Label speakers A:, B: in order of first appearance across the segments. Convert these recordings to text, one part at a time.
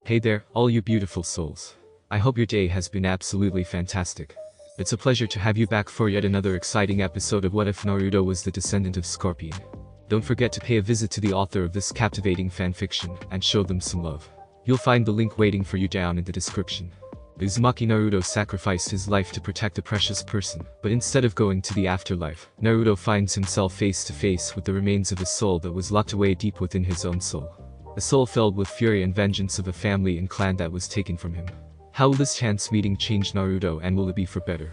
A: Hey there, all you beautiful souls. I hope your day has been absolutely fantastic. It's a pleasure to have you back for yet another exciting episode of What If Naruto Was the Descendant of Scorpion. Don't forget to pay a visit to the author of this captivating fanfiction and show them some love. You'll find the link waiting for you down in the description. Uzumaki Naruto sacrificed his life to protect a precious person, but instead of going to the afterlife, Naruto finds himself face to face with the remains of a soul that was locked away deep within his own soul. A soul filled with fury and vengeance of a family and clan that was taken from him. How will this chance meeting change Naruto, and will it be for better?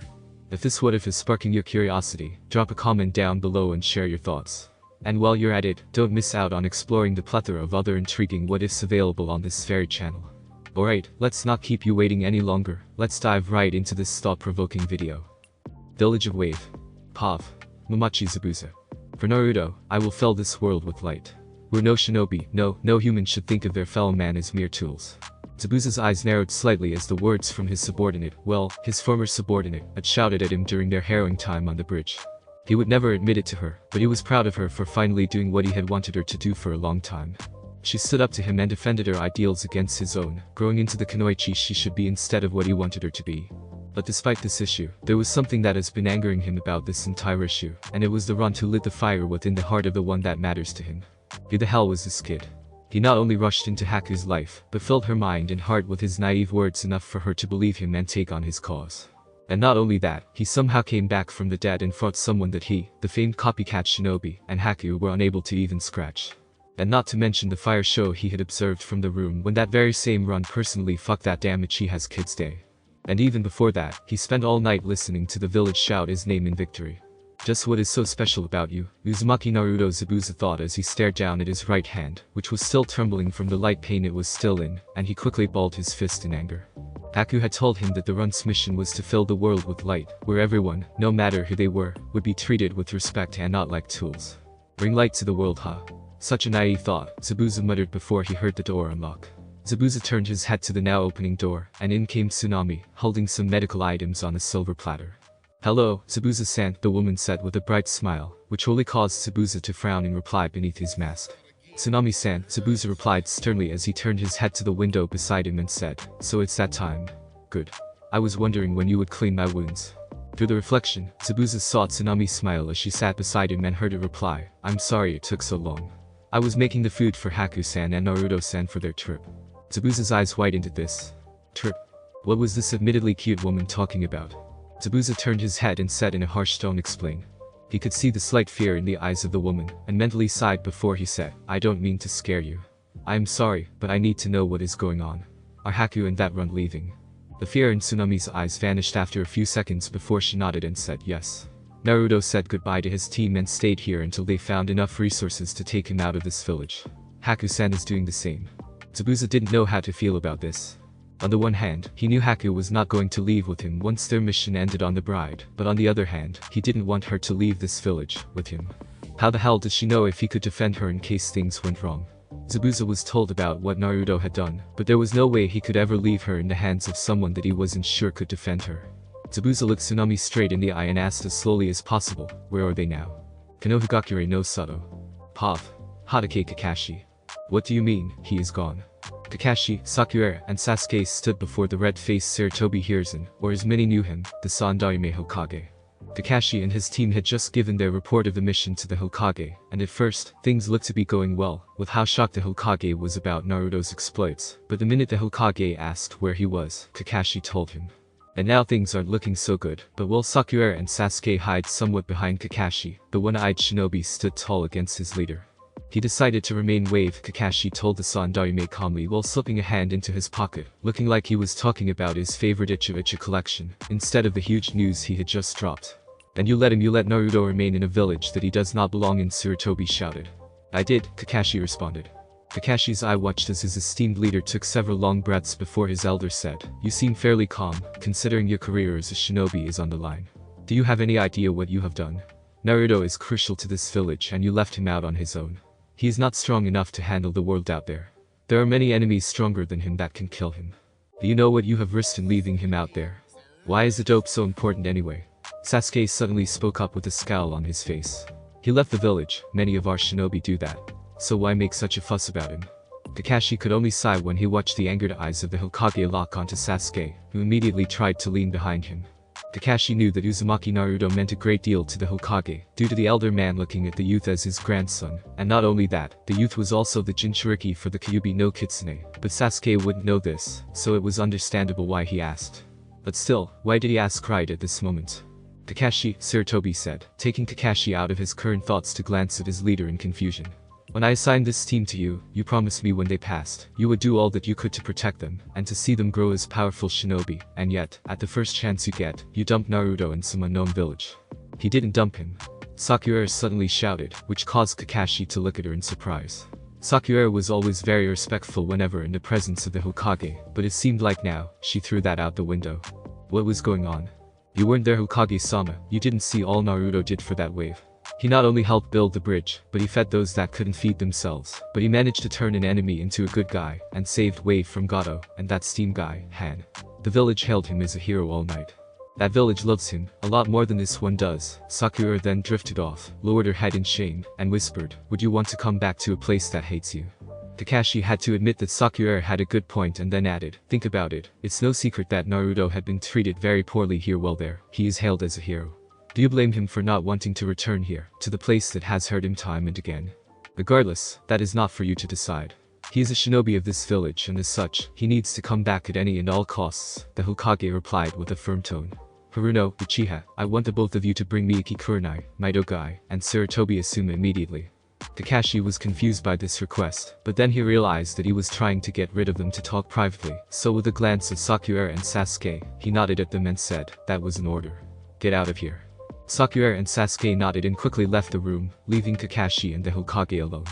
A: If this what if is sparking your curiosity, drop a comment down below and share your thoughts. And while you're at it, don't miss out on exploring the plethora of other intriguing what ifs available on this very channel. Alright, let's not keep you waiting any longer, let's dive right into this thought-provoking video. Village of Wave. Pav. Mamachi Zabuza. For Naruto, I will fill this world with light. We're no shinobi, no human should think of their fellow man as mere tools. Zabuza's eyes narrowed slightly as the words from his subordinate, his former subordinate, had shouted at him during their harrowing time on the bridge. He would never admit it to her, but he was proud of her for finally doing what he had wanted her to do for a long time. She stood up to him and defended her ideals against his own, growing into the kunoichi she should be instead of what he wanted her to be. But despite this issue, there was something that has been angering him about this entire issue, and it was the Ron who lit the fire within the heart of the one that matters to him. Who the hell was this kid? He not only rushed into Haku's life, but filled her mind and heart with his naive words enough for her to believe him and take on his cause. And not only that, he somehow came back from the dead and fought someone that he, the famed copycat shinobi, and Haku were unable to even scratch. And not to mention the fire show he had observed from the room when that very same Ron personally fucked that damn Uchiha's kid's day. And even before that, he spent all night listening to the village shout his name in victory. Just what is so special about you, Uzumaki Naruto Zabuza thought as he stared down at his right hand, which was still trembling from the light pain it was still in, and he quickly balled his fist in anger. Haku had told him that the Run's mission was to fill the world with light, where everyone, no matter who they were, would be treated with respect and not like tools. Bring light to the world, huh? Such a naive thought, Zabuza muttered before he heard the door unlock. Zabuza turned his head to the now opening door, and in came Tsunami, holding some medical items on a silver platter. Hello, Zabuza-san, the woman said with a bright smile, which only caused Zabuza to frown in reply beneath his mask. Tsunami-san, Zabuza replied sternly as he turned his head to the window beside him and said, so it's that time. Good. I was wondering when you would clean my wounds. Through the reflection, Zabuza saw Tsunami smile as she sat beside him and heard her reply, I'm sorry it took so long. I was making the food for Haku-san and Naruto-san for their trip. Zabuza's eyes widened at this. Trip? What was this admittedly cute woman talking about? Zabuza turned his head and said in a harsh tone, explain. He could see the slight fear in the eyes of the woman, and mentally sighed before he said, I don't mean to scare you. I am sorry, but I need to know what is going on. Are Haku and that Run leaving? The fear in Tsunami's eyes vanished after a few seconds before she nodded and said yes. Naruto said goodbye to his team and stayed here until they found enough resources to take him out of this village. Haku-san is doing the same. Zabuza didn't know how to feel about this. On the one hand, he knew Haku was not going to leave with him once their mission ended on the bride, but on the other hand, he didn't want her to leave this village with him. How the hell did she know if he could defend her in case things went wrong? Zabuza was told about what Naruto had done, but there was no way he could ever leave her in the hands of someone that he wasn't sure could defend her. Zabuza looked Tsunami straight in the eye and asked as slowly as possible, where are they now? Konohagakure no Sato. Pav. Hokage Kakashi. What do you mean, he is gone? Kakashi, Sakura, and Sasuke stood before the red-faced Sarutobi Hiruzen, or as many knew him, the Sandaime Hokage. Kakashi and his team had just given their report of the mission to the Hokage, and at first, things looked to be going well, with how shocked the Hokage was about Naruto's exploits, but the minute the Hokage asked where he was, Kakashi told him. And now things aren't looking so good, but while Sakura and Sasuke hid somewhat behind Kakashi, the one-eyed shinobi stood tall against his leader. He decided to remain wave, Kakashi told the Sandaime calmly while slipping a hand into his pocket, looking like he was talking about his favorite Icha collection, instead of the huge news he had just dropped. And you let Naruto remain in a village that he does not belong in, Sarutobi shouted. I did, Kakashi responded. Kakashi's eye watched as his esteemed leader took several long breaths before his elder said, you seem fairly calm, considering your career as a shinobi is on the line. Do you have any idea what you have done? Naruto is crucial to this village and you left him out on his own. He is not strong enough to handle the world out there. There are many enemies stronger than him that can kill him. Do you know what you have risked in leaving him out there? Why is the dope so important anyway? Sasuke suddenly spoke up with a scowl on his face. He left the village, many of our shinobi do that. So why make such a fuss about him? Kakashi could only sigh when he watched the angered eyes of the Hokage lock onto Sasuke, who immediately tried to lean behind him. Kakashi knew that Uzumaki Naruto meant a great deal to the Hokage, due to the elder man looking at the youth as his grandson, and not only that, the youth was also the Jinchuriki for the Kyuubi no Kitsune, but Sasuke wouldn't know this, so it was understandable why he asked. But still, why did he ask right at this moment? Kakashi, Sarutobi said, taking Kakashi out of his current thoughts to glance at his leader in confusion. When I assigned this team to you, you promised me when they passed, you would do all that you could to protect them, and to see them grow as powerful shinobi, and yet, at the first chance you get, you dumped Naruto in some unknown village. He didn't dump him. Sakura suddenly shouted, which caused Kakashi to look at her in surprise. Sakura was always very respectful whenever in the presence of the Hokage, but it seemed like now, she threw that out the window. What was going on? You weren't there, Hokage-sama, you didn't see all Naruto did for that wave. He not only helped build the bridge, but he fed those that couldn't feed themselves, but he managed to turn an enemy into a good guy, and saved Wave from Gato, and that steam guy, Han. The village hailed him as a hero all night. That village loves him, a lot more than this one does. Sakura then drifted off, lowered her head in shame, and whispered, would you want to come back to a place that hates you? Kakashi had to admit that Sakura had a good point and then added, think about it, it's no secret that Naruto had been treated very poorly here. Well, there, he is hailed as a hero. Do you blame him for not wanting to return here, to the place that has hurt him time and again? Regardless, that is not for you to decide. He is a shinobi of this village and as such, he needs to come back at any and all costs, the Hokage replied with a firm tone. Haruno, Uchiha, I want the both of you to bring me Ikikuranai, Maidogai, and Sarutobi Asuma immediately. Kakashi was confused by this request, but then he realized that he was trying to get rid of them to talk privately, so with a glance at Sakura and Sasuke, he nodded at them and said, that was an order. Get out of here. Sakura and Sasuke nodded and quickly left the room, leaving Kakashi and the Hokage alone.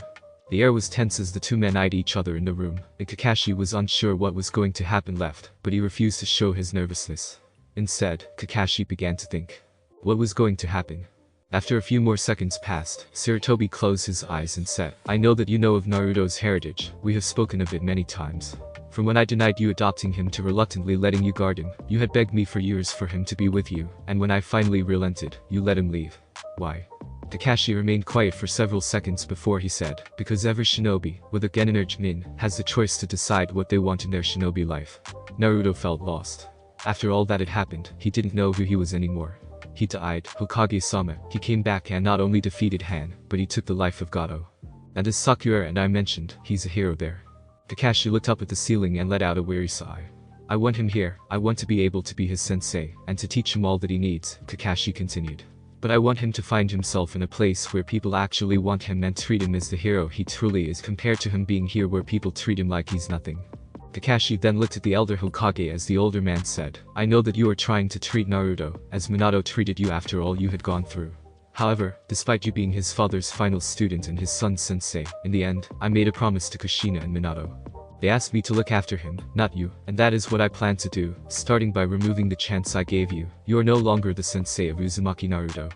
A: The air was tense as the two men eyed each other in the room, and Kakashi was unsure what was going to happen left, but he refused to show his nervousness. Instead, Kakashi began to think. What was going to happen? After a few more seconds passed, Sarutobi closed his eyes and said, I know that you know of Naruto's heritage, we have spoken of it many times. From when I denied you adopting him to reluctantly letting you guard him, you had begged me for years for him to be with you, and when I finally relented, you let him leave. Why? Kakashi remained quiet for several seconds before he said, because every shinobi, with a Genin Nin, has the choice to decide what they want in their shinobi life. Naruto felt lost. After all that had happened, he didn't know who he was anymore. He died, Hokage-sama, he came back and not only defeated Han, but he took the life of Gato. And as Sakura and I mentioned, he's a hero there. Kakashi looked up at the ceiling and let out a weary sigh. I want him here, I want to be able to be his sensei, and to teach him all that he needs, Kakashi continued. But I want him to find himself in a place where people actually want him and treat him as the hero he truly is compared to him being here where people treat him like he's nothing. Kakashi then looked at the elder Hokage as the older man said, I know that you are trying to treat Naruto, as Minato treated you after all you had gone through. However, despite you being his father's final student and his son's sensei, in the end, I made a promise to Kushina and Minato. They asked me to look after him, not you, and that is what I plan to do, starting by removing the chance I gave you. You are no longer the sensei of Uzumaki Naruto.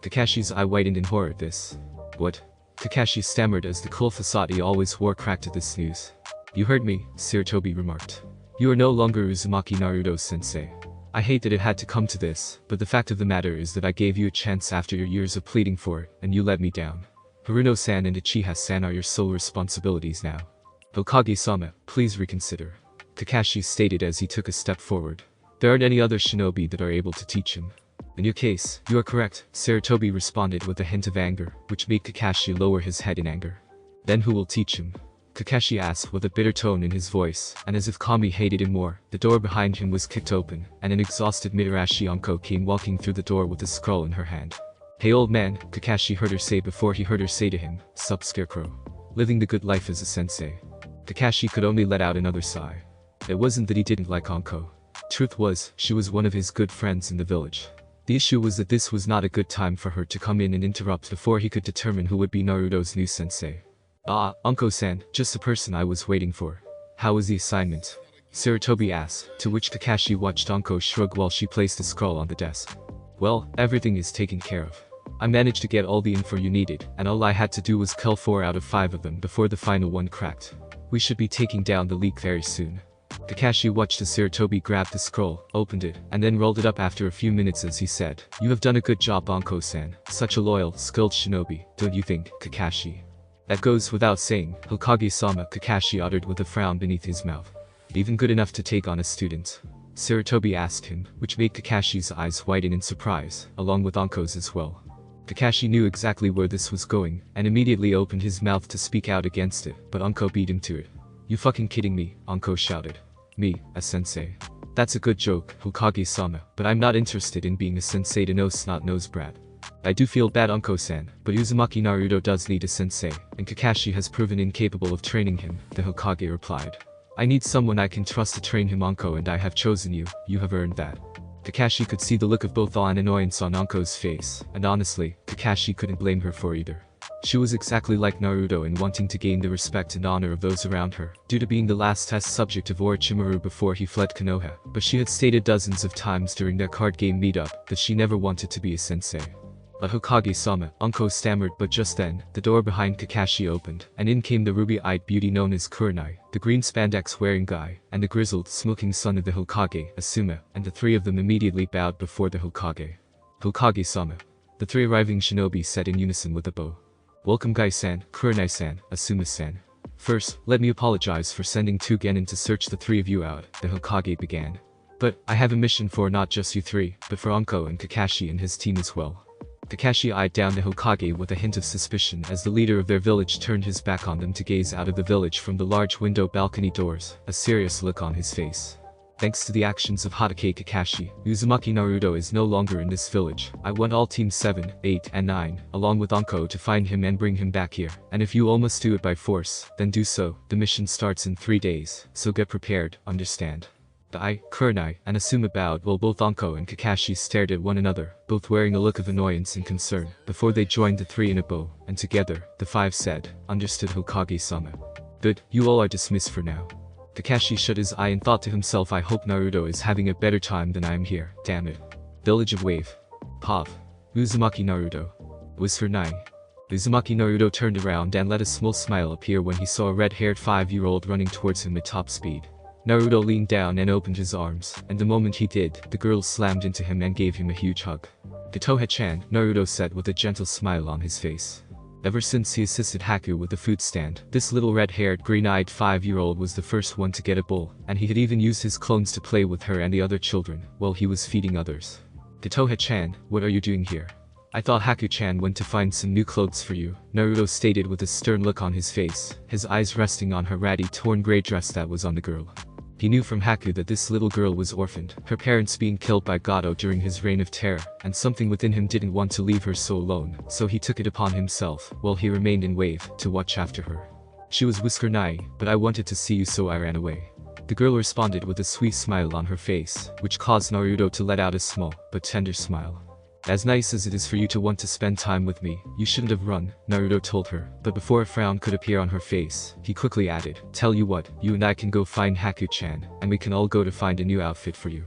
A: Kakashi's eye widened in horror at this. What? Kakashi stammered as the cool facade he always wore cracked at this news. You heard me, Sarutobi remarked. You are no longer Uzumaki Naruto's sensei. I hate that it had to come to this, but the fact of the matter is that I gave you a chance after your years of pleading for it, and you let me down. Haruno-san and Uchiha-san are your sole responsibilities now. Hokage-sama, please reconsider. Kakashi stated as he took a step forward. There aren't any other shinobi that are able to teach him. In your case, you are correct, Sarutobi responded with a hint of anger, which made Kakashi lower his head in anger. Then who will teach him? Kakashi asked with a bitter tone in his voice, and as if Kami hated him more, the door behind him was kicked open, and an exhausted Mitarashi Anko came walking through the door with a scroll in her hand. Hey old man, Kakashi heard her say before he heard her say to him, sup scarecrow. Living the good life as a sensei. Kakashi could only let out another sigh. It wasn't that he didn't like Anko. Truth was, she was one of his good friends in the village. The issue was that this was not a good time for her to come in and interrupt before he could determine who would be Naruto's new sensei. Ah, Anko-san, just the person I was waiting for. How was the assignment? Sarutobi asked, to which Kakashi watched Anko shrug while she placed the scroll on the desk. Well, everything is taken care of. I managed to get all the info you needed, and all I had to do was kill 4 out of 5 of them before the final one cracked. We should be taking down the leak very soon. Kakashi watched as Sarutobi grabbed the scroll, opened it, and then rolled it up after a few minutes as he said, You have done a good job Anko-san, such a loyal, skilled shinobi, don't you think, Kakashi? That goes without saying, Hokage-sama, Kakashi uttered with a frown beneath his mouth. Even good enough to take on a student? Sarutobi asked him, which made Kakashi's eyes widen in surprise, along with Anko's as well. Kakashi knew exactly where this was going, and immediately opened his mouth to speak out against it, but Anko beat him to it. You fucking kidding me? Anko shouted. Me, a sensei? That's a good joke, Hokage-sama, but I'm not interested in being a sensei to no snot-nosed brat. I do feel bad, Anko-san, but Uzumaki Naruto does need a sensei, and Kakashi has proven incapable of training him, the Hokage replied. I need someone I can trust to train him, Anko, and I have chosen you. You have earned that. Kakashi could see the look of both awe and annoyance on Anko's face, and honestly, Kakashi couldn't blame her for either. She was exactly like Naruto in wanting to gain the respect and honor of those around her, due to being the last test subject of Orochimaru before he fled Konoha, but she had stated dozens of times during their card game meetup that she never wanted to be a sensei. But Hokage-sama, Anko stammered, but just then, the door behind Kakashi opened, and in came the ruby-eyed beauty known as Kurenai, the green spandex-wearing guy, and the grizzled, smoking son of the Hokage, Asuma, and the three of them immediately bowed before the Hokage. Hokage-sama. The three arriving shinobi said in unison with a bow. Welcome Gai-san, Kurenai-san, Asuma-san. First, let me apologize for sending two genin to search the three of you out, the Hokage began. But, I have a mission for not just you three, but for Anko and Kakashi and his team as well. Kakashi eyed down the Hokage with a hint of suspicion as the leader of their village turned his back on them to gaze out of the village from the large window balcony doors, a serious look on his face. Thanks to the actions of Hokage Kakashi, Uzumaki Naruto is no longer in this village. I want all teams 7, 8, and 9, along with Anko, to find him and bring him back here. And if you all must do it by force, then do so. The mission starts in 3 days, so get prepared, understand? I, Kurenai, and Asuma bowed while both Anko and Kakashi stared at one another, both wearing a look of annoyance and concern, before they joined the three in a bow, and together, the five said, Understood, Hokage-sama. Good, you all are dismissed for now. Kakashi shut his eye and thought to himself, I hope Naruto is having a better time than I am here, damn it. Village of Wave. Pav. Uzumaki Naruto. Was her nai. Uzumaki Naruto turned around and let a small smile appear when he saw a red-haired 5-year-old running towards him at top speed. Naruto leaned down and opened his arms, and the moment he did, the girl slammed into him and gave him a huge hug. Katoha-chan, Naruto said with a gentle smile on his face. Ever since he assisted Haku with the food stand, this little red-haired, green-eyed 5-year-old was the first one to get a bowl, and he had even used his clones to play with her and the other children, while he was feeding others. Katoha-chan, what are you doing here? I thought Haku-chan went to find some new clothes for you, Naruto stated with a stern look on his face, his eyes resting on her ratty, torn gray dress that was on the girl. He knew from Haku that this little girl was orphaned, her parents being killed by Gato during his reign of terror, and something within him didn't want to leave her so alone, so he took it upon himself, while he remained in Wave, to watch after her. She was Whisker Nai, but I wanted to see you so I ran away. The girl responded with a sweet smile on her face, which caused Naruto to let out a small, but tender smile. As nice as it is for you to want to spend time with me, you shouldn't have run, Naruto told her, but before a frown could appear on her face, he quickly added, tell you what, you and I can go find Haku-chan, and we can all go to find a new outfit for you.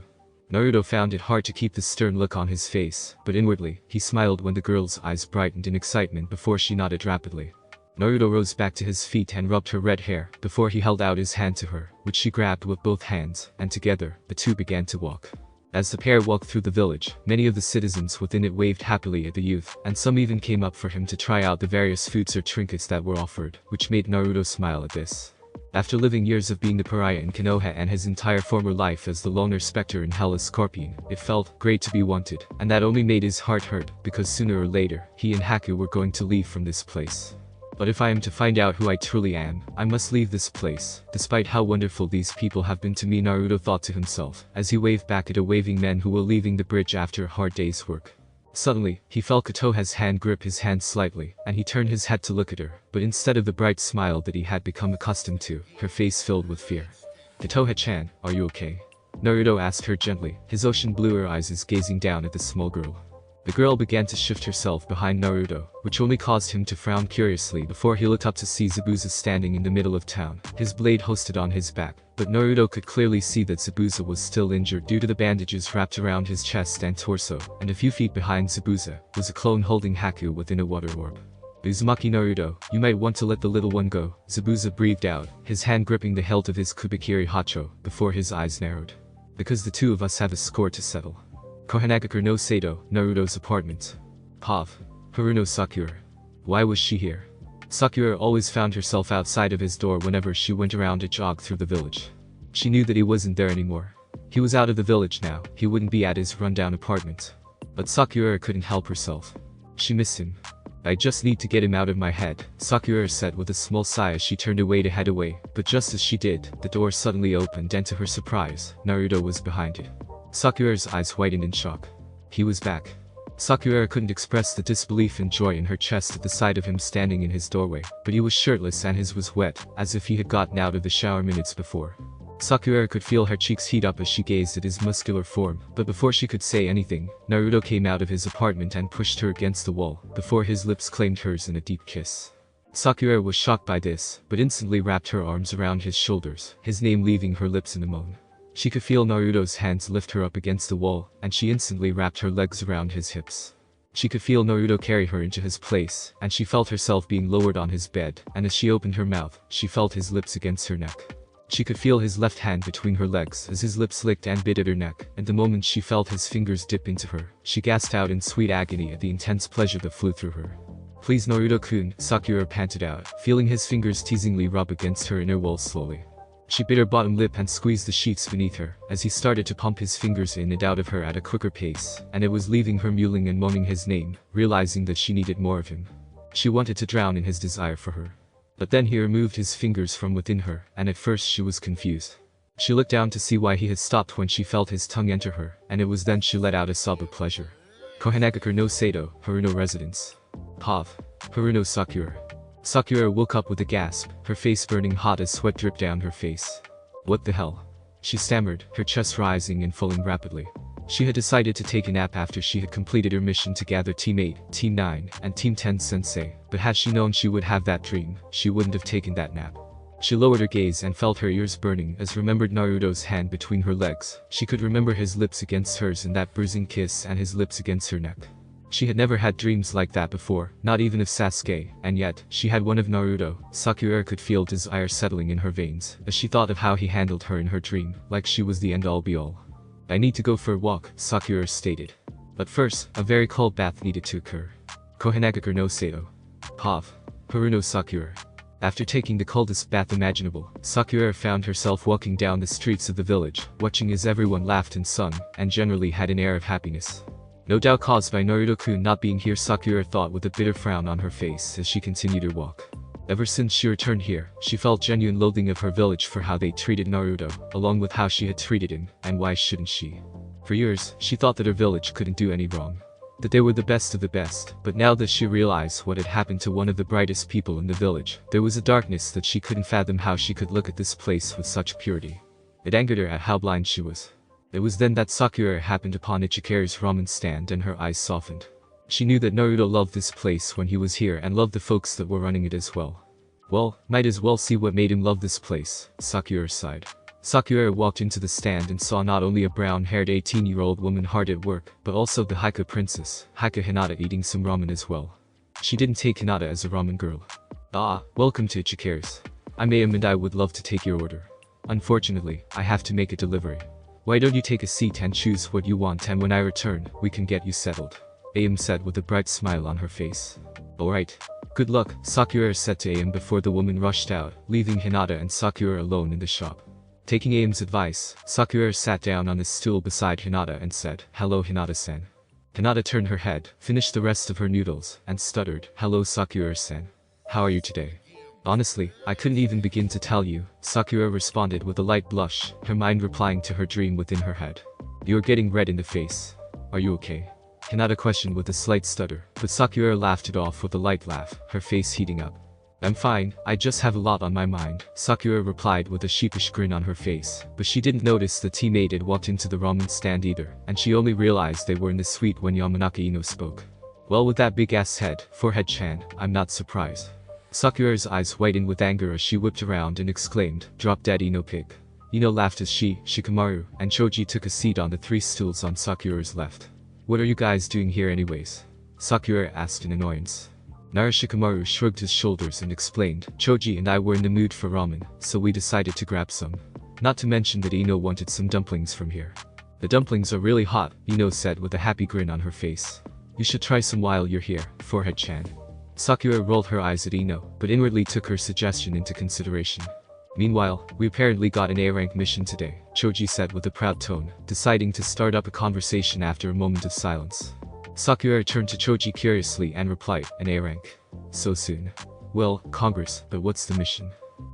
A: Naruto found it hard to keep the stern look on his face, but inwardly, he smiled when the girl's eyes brightened in excitement before she nodded rapidly. Naruto rose back to his feet and rubbed her red hair, before he held out his hand to her, which she grabbed with both hands, and together, the two began to walk. As the pair walked through the village, many of the citizens within it waved happily at the youth, and some even came up for him to try out the various foods or trinkets that were offered, which made Naruto smile at this. After living years of being the pariah in Konoha and his entire former life as the loner specter in Hell as Scorpion, it felt great to be wanted, and that only made his heart hurt, because sooner or later, he and Haku were going to leave from this place. But if I am to find out who I truly am, I must leave this place, despite how wonderful these people have been to me, Naruto thought to himself, as he waved back at a waving men who were leaving the bridge after a hard day's work. Suddenly, he felt Kotoha's hand grip his hand slightly, and he turned his head to look at her, but instead of the bright smile that he had become accustomed to, her face filled with fear. Kotoha-chan, are you okay? Naruto asked her gently, his ocean blue eyes gazing down at the small girl. The girl began to shift herself behind Naruto, which only caused him to frown curiously before he looked up to see Zabuza standing in the middle of town, his blade hoisted on his back, but Naruto could clearly see that Zabuza was still injured due to the bandages wrapped around his chest and torso, and a few feet behind Zabuza was a clone holding Haku within a water orb. Uzumaki Naruto, you might want to let the little one go, Zabuza breathed out, his hand gripping the hilt of his Kubikiri Hacho, before his eyes narrowed. Because the two of us have a score to settle. Kohanagakure no Sato, Naruto's apartment. Pav. Haruno Sakura. Why was she here? Sakura always found herself outside of his door whenever she went around to jog through the village. She knew that he wasn't there anymore. He was out of the village now, he wouldn't be at his rundown apartment. But Sakura couldn't help herself. She missed him. I just need to get him out of my head, Sakura said with a small sigh as she turned away to head away, but just as she did, the door suddenly opened and to her surprise, Naruto was behind it. Sakura's eyes widened in shock. He was back. Sakura couldn't express the disbelief and joy in her chest at the sight of him standing in his doorway, but he was shirtless and his was wet, as if he had gotten out of the shower minutes before. Sakura could feel her cheeks heat up as she gazed at his muscular form, but before she could say anything, Naruto came out of his apartment and pushed her against the wall, before his lips claimed hers in a deep kiss. Sakura was shocked by this, but instantly wrapped her arms around his shoulders, his name leaving her lips in a moan. She could feel Naruto's hands lift her up against the wall, and she instantly wrapped her legs around his hips. She could feel Naruto carry her into his place, and she felt herself being lowered on his bed, and as she opened her mouth, she felt his lips against her neck. She could feel his left hand between her legs as his lips licked and bit at her neck, and the moment she felt his fingers dip into her, she gasped out in sweet agony at the intense pleasure that flew through her. "Please Naruto-kun," Sakura panted out, feeling his fingers teasingly rub against her inner wall slowly. She bit her bottom lip and squeezed the sheets beneath her, as he started to pump his fingers in and out of her at a quicker pace, and it was leaving her mewling and moaning his name, realizing that she needed more of him. She wanted to drown in his desire for her. But then he removed his fingers from within her, and at first she was confused. She looked down to see why he had stopped when she felt his tongue enter her, and it was then she let out a sob of pleasure. Kohanagakure no Sato, Haruno residence. Pav. Haruno Sakura. Sakura woke up with a gasp, her face burning hot as sweat dripped down her face. "What the hell?" she stammered, her chest rising and falling rapidly. She had decided to take a nap after she had completed her mission to gather Team 8, Team 9, and Team 10 Sensei, but had she known she would have that dream, she wouldn't have taken that nap. She lowered her gaze and felt her ears burning as remembered Naruto's hand between her legs. She could remember his lips against hers in that bruising kiss and his lips against her neck. She had never had dreams like that before, not even of Sasuke, and yet, she had one of Naruto. Sakura could feel desire settling in her veins, as she thought of how he handled her in her dream, like she was the end-all be-all. "I need to go for a walk," Sakura stated. But first, a very cold bath needed to occur. Kohanagakure no Sato. Pav. Haruno Sakura. After taking the coldest bath imaginable, Sakura found herself walking down the streets of the village, watching as everyone laughed and sung, and generally had an air of happiness. No doubt caused by Naruto-kun not being here, Sakura thought with a bitter frown on her face as she continued her walk. Ever since she returned here, she felt genuine loathing of her village for how they treated Naruto, along with how she had treated him, and why shouldn't she? For years, she thought that her village couldn't do any wrong. That they were the best of the best, but now that she realized what had happened to one of the brightest people in the village, there was a darkness that she couldn't fathom how she could look at this place with such purity. It angered her at how blind she was. It was then that Sakura happened upon Ichikare's ramen stand and her eyes softened. She knew that Naruto loved this place when he was here and loved the folks that were running it as well. Well, might as well see what made him love this place, Sakura sighed. Sakura walked into the stand and saw not only a brown-haired 18-year-old woman hard at work, but also the Hokage princess, Hokage Hinata, eating some ramen as well. She didn't take Hinata as a ramen girl. "Ah, welcome to Ichikare's. I'm Ayam and I would love to take your order. Unfortunately, I have to make a delivery. Why don't you take a seat and choose what you want, and when I return, we can get you settled," Ayam said with a bright smile on her face. "Alright. Good luck," Sakura said to Ayam before the woman rushed out, leaving Hinata and Sakura alone in the shop. Taking Ayam's advice, Sakura sat down on a stool beside Hinata and said, "Hello Hinata-san." Hinata turned her head, finished the rest of her noodles, and stuttered, "Hello Sakura-san. How are you today?" "Honestly, I couldn't even begin to tell you," Sakura responded with a light blush, her mind replying to her dream within her head. "You're getting red in the face. Are you okay?" Hinata questioned with a slight stutter, but Sakura laughed it off with a light laugh, her face heating up. "I'm fine, I just have a lot on my mind," Sakura replied with a sheepish grin on her face, but she didn't notice the teammate had walked into the ramen stand either, and she only realized they were in the suite when Yamanaka Ino spoke. "Well, with that big-ass head, forehead-chan, I'm not surprised." Sakura's eyes whitened with anger as she whipped around and exclaimed, "Drop dead Ino pig." Ino laughed as she, Shikamaru, and Choji took a seat on the 3 stools on Sakura's left. "What are you guys doing here anyways?" Sakura asked in annoyance. Shikamaru shrugged his shoulders and explained, "Choji and I were in the mood for ramen, so we decided to grab some. Not to mention that Ino wanted some dumplings from here." "The dumplings are really hot," Ino said with a happy grin on her face. "You should try some while you're here, forehead-chan." Sakura rolled her eyes at Ino, but inwardly took her suggestion into consideration. Meanwhile, we apparently got an A-rank mission today, Choji said with a proud tone, deciding to start up a conversation after a moment of silence. Sakura turned to Choji curiously and replied, an A-rank. So soon? Well, Congress, but what's the mission?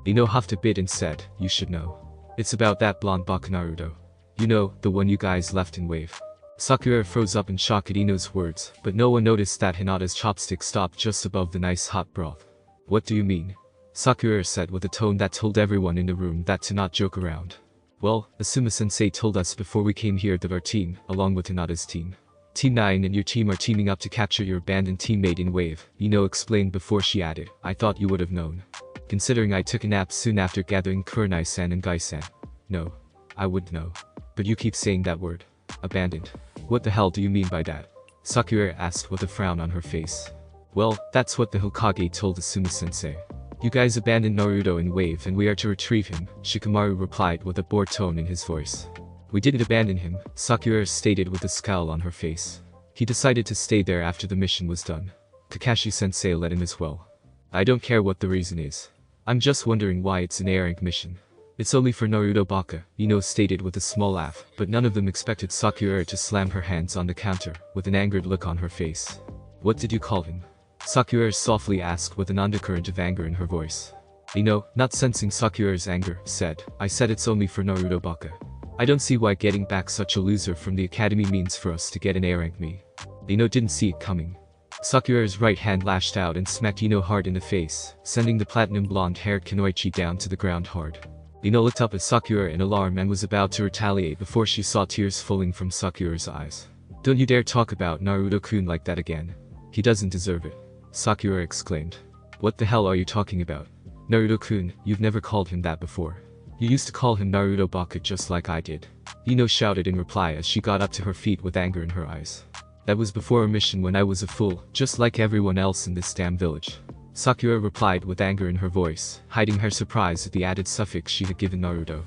A: Ino huffed a bit and said, you should know. It's about that blonde OpNaruto. You know, the one you guys left in Wave. Sakura froze up in shock at Ino's words, but no one noticed that Hinata's chopstick stopped just above the nice hot broth. What do you mean? Sakura said with a tone that told everyone in the room that to not joke around. Well, Asuma-sensei told us before we came here that our team, along with Hinata's team, Team 9 and your team are teaming up to capture your abandoned teammate in Wave, Ino explained before she added, I thought you would have known. Considering I took a nap soon after gathering Kurenai-san and Gai-san. No. I wouldn't know. But you keep saying that word. Abandoned. What the hell do you mean by that? Sakura asked with a frown on her face. Well, that's what the Hokage told Asuma-sensei. You guys abandoned Naruto in Wave and we are to retrieve him, Shikamaru replied with a bored tone in his voice. We didn't abandon him, Sakura stated with a scowl on her face. He decided to stay there after the mission was done. Kakashi-sensei let him as well. I don't care what the reason is. I'm just wondering why it's an A-rank mission. It's only for Naruto Baka, Ino stated with a small laugh, but none of them expected Sakura to slam her hands on the counter, with an angered look on her face. What did you call him? Sakura softly asked with an undercurrent of anger in her voice. Ino, not sensing Sakura's anger, said, I said it's only for Naruto Baka. I don't see why getting back such a loser from the academy means for us to get an A-rank me. Ino didn't see it coming. Sakura's right hand lashed out and smacked Ino hard in the face, sending the platinum blonde-haired Kunoichi down to the ground hard. Ino looked up at Sakura in alarm and was about to retaliate before she saw tears falling from Sakura's eyes. Don't you dare talk about Naruto-kun like that again. He doesn't deserve it. Sakura exclaimed. What the hell are you talking about? Naruto-kun, you've never called him that before. You used to call him Naruto Baka just like I did. Ino shouted in reply as she got up to her feet with anger in her eyes. That was before a mission when I was a fool, just like everyone else in this damn village. Sakura replied with anger in her voice, hiding her surprise at the added suffix she had given Naruto.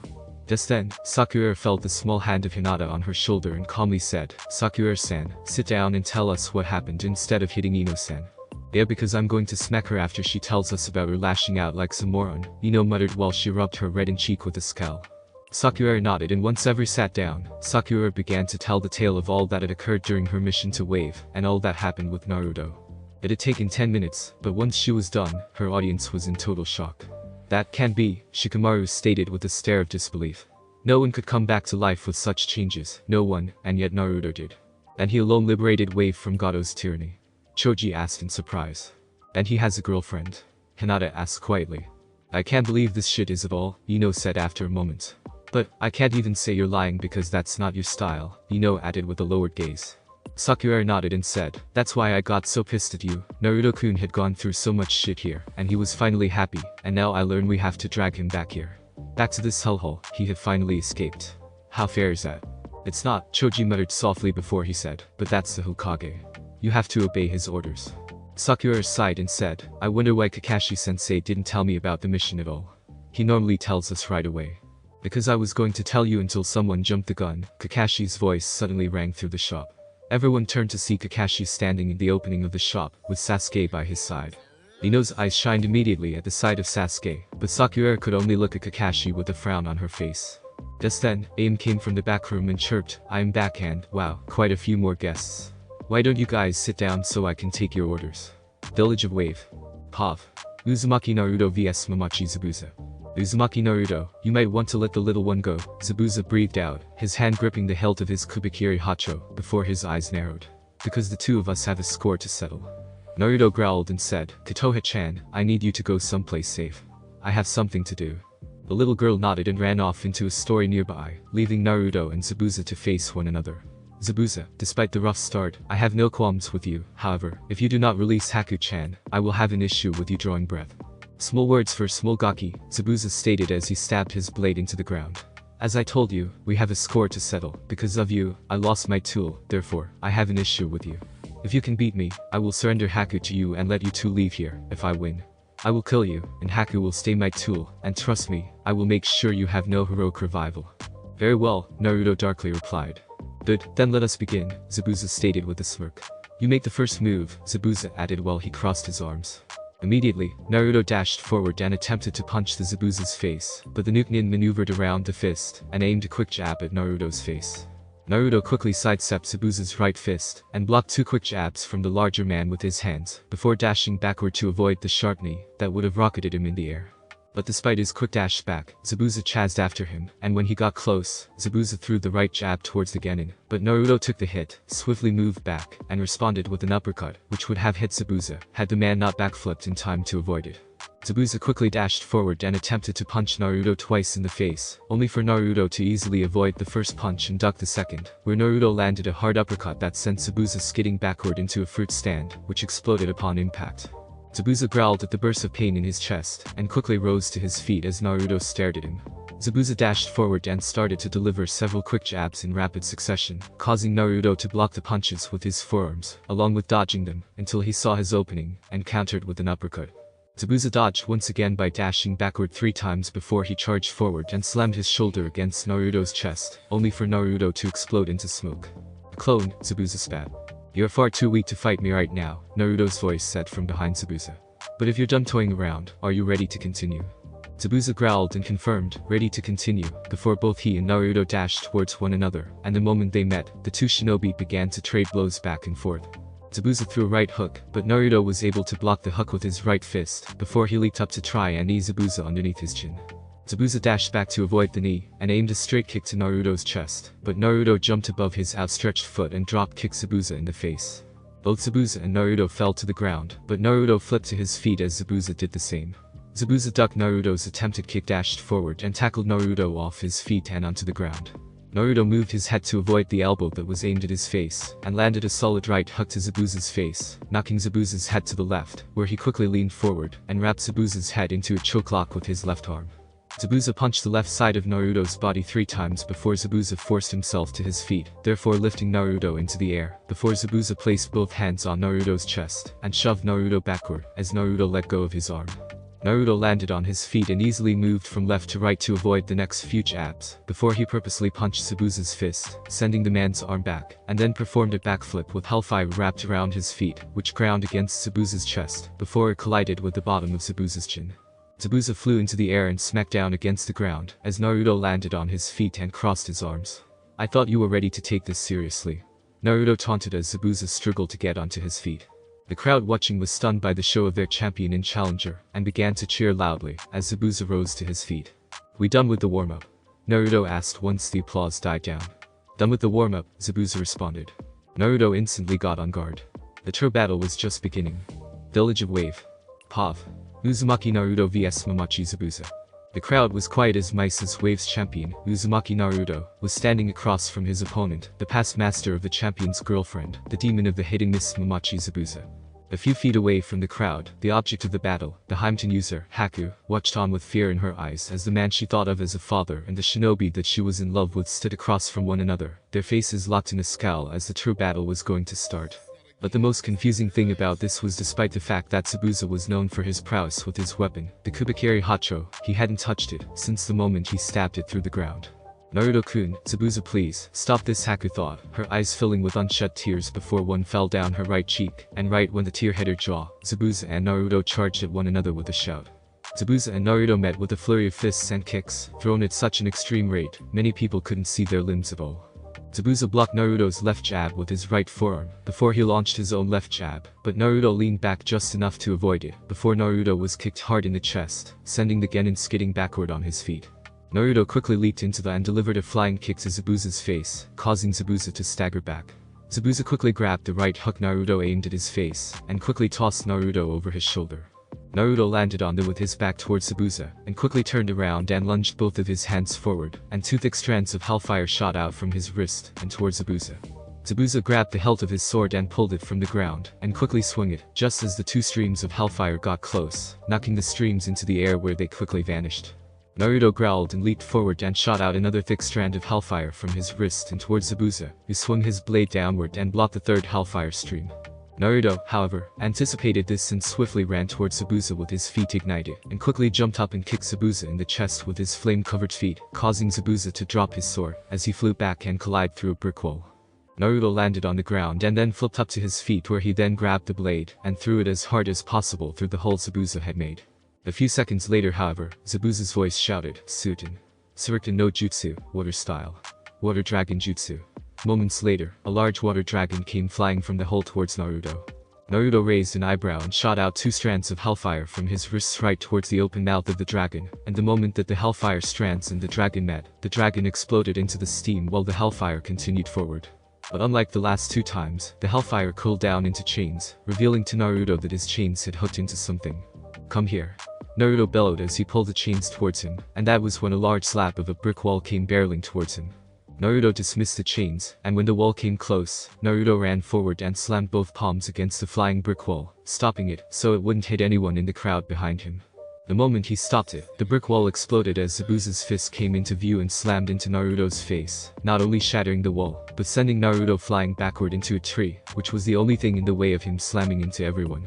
A: Just then, Sakura felt the small hand of Hinata on her shoulder and calmly said, Sakura-san, sit down and tell us what happened instead of hitting Ino-san. Yeah, because I'm going to smack her after she tells us about her lashing out like some moron, Ino muttered while she rubbed her reddened cheek with a scowl. Sakura nodded and once everyone sat down, Sakura began to tell the tale of all that had occurred during her mission to Wave, and all that happened with Naruto. It had taken 10 minutes, but once she was done, her audience was in total shock. That can't be, Shikamaru stated with a stare of disbelief. No one could come back to life with such changes, no one, and yet Naruto did. And he alone liberated Wave from Goto's tyranny. Choji asked in surprise. And he has a girlfriend? Hinata asked quietly. I can't believe this shit is of all, Ino said after a moment. But, I can't even say you're lying because that's not your style, Ino added with a lowered gaze. Sakura nodded and said, that's why I got so pissed at you. Naruto-kun had gone through so much shit here, and he was finally happy, and now I learn we have to drag him back here. Back to this hellhole, he had finally escaped. How fair is that? It's not, Choji muttered softly before he said, but that's the Hokage. You have to obey his orders. Sakura sighed and said, I wonder why Kakashi-sensei didn't tell me about the mission at all. He normally tells us right away. Because I was going to tell you until someone jumped the gun, Kakashi's voice suddenly rang through the shop. Everyone turned to see Kakashi standing in the opening of the shop, with Sasuke by his side. Ino's eyes shined immediately at the sight of Sasuke, but Sakura could only look at Kakashi with a frown on her face. Just then, Aim came from the back room and chirped, I am back and, wow, quite a few more guests. Why don't you guys sit down so I can take your orders? Village of Wave. Pav. Uzumaki Naruto vs Momochi Zabuza. Uzumaki Naruto, you might want to let the little one go, Zabuza breathed out, his hand gripping the hilt of his Kubikiri Hacho, before his eyes narrowed. Because the two of us have a score to settle. Naruto growled and said, Kotoha-chan, I need you to go someplace safe. I have something to do. The little girl nodded and ran off into a story nearby, leaving Naruto and Zabuza to face one another. Zabuza, despite the rough start, I have no qualms with you, however, if you do not release Haku-chan, I will have an issue with you drawing breath. Small words for small gaki, Zabuza stated as he stabbed his blade into the ground. As I told you, we have a score to settle, because of you, I lost my tool, therefore, I have an issue with you. If you can beat me, I will surrender Haku to you and let you two leave here, if I win. I will kill you, and Haku will stay my tool, and trust me, I will make sure you have no heroic revival. Very well, Naruto darkly replied. Good, then let us begin, Zabuza stated with a smirk. You make the first move, Zabuza added while he crossed his arms. Immediately, Naruto dashed forward and attempted to punch the Zabuza's face, but the Nukenin maneuvered around the fist and aimed a quick jab at Naruto's face. Naruto quickly sidestepped Zabuza's right fist and blocked 2 quick jabs from the larger man with his hands, before dashing backward to avoid the sharp knee that would have rocketed him in the air. But despite his quick dash back, Zabuza chased after him, and when he got close, Zabuza threw the right jab towards the Genin, but Naruto took the hit, swiftly moved back, and responded with an uppercut, which would have hit Zabuza, had the man not backflipped in time to avoid it. Zabuza quickly dashed forward and attempted to punch Naruto twice in the face, only for Naruto to easily avoid the first punch and duck the second, where Naruto landed a hard uppercut that sent Zabuza skidding backward into a fruit stand, which exploded upon impact. Zabuza growled at the burst of pain in his chest, and quickly rose to his feet as Naruto stared at him. Zabuza dashed forward and started to deliver several quick jabs in rapid succession, causing Naruto to block the punches with his forearms, along with dodging them, until he saw his opening, and countered with an uppercut. Zabuza dodged once again by dashing backward 3 times before he charged forward and slammed his shoulder against Naruto's chest, only for Naruto to explode into smoke. "Clone," Zabuza spat. "You're far too weak to fight me right now," Naruto's voice said from behind Zabuza. "But if you're done toying around, are you ready to continue?" Zabuza growled and confirmed, ready to continue, before both he and Naruto dashed towards one another, and the moment they met, the 2 shinobi began to trade blows back and forth. Zabuza threw a right hook, but Naruto was able to block the hook with his right fist, before he leaped up to try and knee Zabuza underneath his chin. Zabuza dashed back to avoid the knee, and aimed a straight kick to Naruto's chest, but Naruto jumped above his outstretched foot and drop-kicked Zabuza in the face. Both Zabuza and Naruto fell to the ground, but Naruto flipped to his feet as Zabuza did the same. Zabuza ducked Naruto's attempted kick, dashed forward and tackled Naruto off his feet and onto the ground. Naruto moved his head to avoid the elbow that was aimed at his face, and landed a solid right hook to Zabuza's face, knocking Zabuza's head to the left, where he quickly leaned forward and wrapped Zabuza's head into a chokelock with his left arm. Zabuza punched the left side of Naruto's body 3 times before Zabuza forced himself to his feet, therefore lifting Naruto into the air, before Zabuza placed both hands on Naruto's chest, and shoved Naruto backward, as Naruto let go of his arm. Naruto landed on his feet and easily moved from left to right to avoid the next few jabs, before he purposely punched Zabuza's fist, sending the man's arm back, and then performed a backflip with hellfire wrapped around his feet, which ground against Zabuza's chest, before it collided with the bottom of Zabuza's chin. Zabuza flew into the air and smacked down against the ground, as Naruto landed on his feet and crossed his arms. "I thought you were ready to take this seriously," Naruto taunted as Zabuza struggled to get onto his feet. The crowd watching was stunned by the show of their champion and challenger, and began to cheer loudly, as Zabuza rose to his feet. "We done with the warm-up?" Naruto asked once the applause died down. "Done with the warm-up," Zabuza responded. Naruto instantly got on guard. The true battle was just beginning. Village of Wave. Pav. Uzumaki Naruto vs Momochi Zabuza. The crowd was quiet as mice as Wave's champion, Uzumaki Naruto, was standing across from his opponent, the past master of the champion's girlfriend, the demon of the hidden Miss Momochi Zabuza. A few feet away from the crowd, the object of the battle, the Haimten user, Haku, watched on with fear in her eyes as the man she thought of as a father and the shinobi that she was in love with stood across from one another, their faces locked in a scowl as the true battle was going to start. But the most confusing thing about this was, despite the fact that Zabuza was known for his prowess with his weapon, the Kubikari Hacho, he hadn't touched it since the moment he stabbed it through the ground. "Naruto-kun, Zabuza please, stop this," Haku thought, her eyes filling with unshed tears before one fell down her right cheek, and right when the tear hit her jaw, Zabuza and Naruto charged at one another with a shout. Zabuza and Naruto met with a flurry of fists and kicks, thrown at such an extreme rate, many people couldn't see their limbs at all. Zabuza blocked Naruto's left jab with his right forearm, before he launched his own left jab, but Naruto leaned back just enough to avoid it, before Naruto was kicked hard in the chest, sending the Genin skidding backward on his feet. Naruto quickly leaped into the and delivered a flying kick to Zabuza's face, causing Zabuza to stagger back. Zabuza quickly grabbed the right hook Naruto aimed at his face, and quickly tossed Naruto over his shoulder. Naruto landed on it with his back towards Zabuza, and quickly turned around and lunged both of his hands forward, and 2 thick strands of hellfire shot out from his wrist and towards Zabuza. Zabuza grabbed the hilt of his sword and pulled it from the ground, and quickly swung it, just as the 2 streams of hellfire got close, knocking the streams into the air where they quickly vanished. Naruto growled and leaped forward and shot out another thick strand of hellfire from his wrist and towards Zabuza, who swung his blade downward and blocked the 3rd hellfire stream. Naruto, however, anticipated this and swiftly ran towards Zabuza with his feet ignited, and quickly jumped up and kicked Zabuza in the chest with his flame-covered feet, causing Zabuza to drop his sword, as he flew back and collided through a brick wall. Naruto landed on the ground and then flipped up to his feet, where he then grabbed the blade and threw it as hard as possible through the hole Zabuza had made. A few seconds later, however, Zabuza's voice shouted, "Suiten. Suiken no Jutsu, water style. Water dragon jutsu." Moments later, a large water dragon came flying from the hole towards Naruto. Naruto raised an eyebrow and shot out 2 strands of hellfire from his wrists right towards the open mouth of the dragon, and the moment that the hellfire strands and the dragon met, the dragon exploded into the steam while the hellfire continued forward. But unlike the last 2 times, the hellfire cooled down into chains, revealing to Naruto that his chains had hooked into something. "Come here." Naruto bellowed as he pulled the chains towards him, and that was when a large slab of a brick wall came barreling towards him. Naruto dismissed the chains, and when the wall came close, Naruto ran forward and slammed both palms against the flying brick wall, stopping it so it wouldn't hit anyone in the crowd behind him. The moment he stopped it, the brick wall exploded as Zabuza's fist came into view and slammed into Naruto's face, not only shattering the wall, but sending Naruto flying backward into a tree, which was the only thing in the way of him slamming into everyone.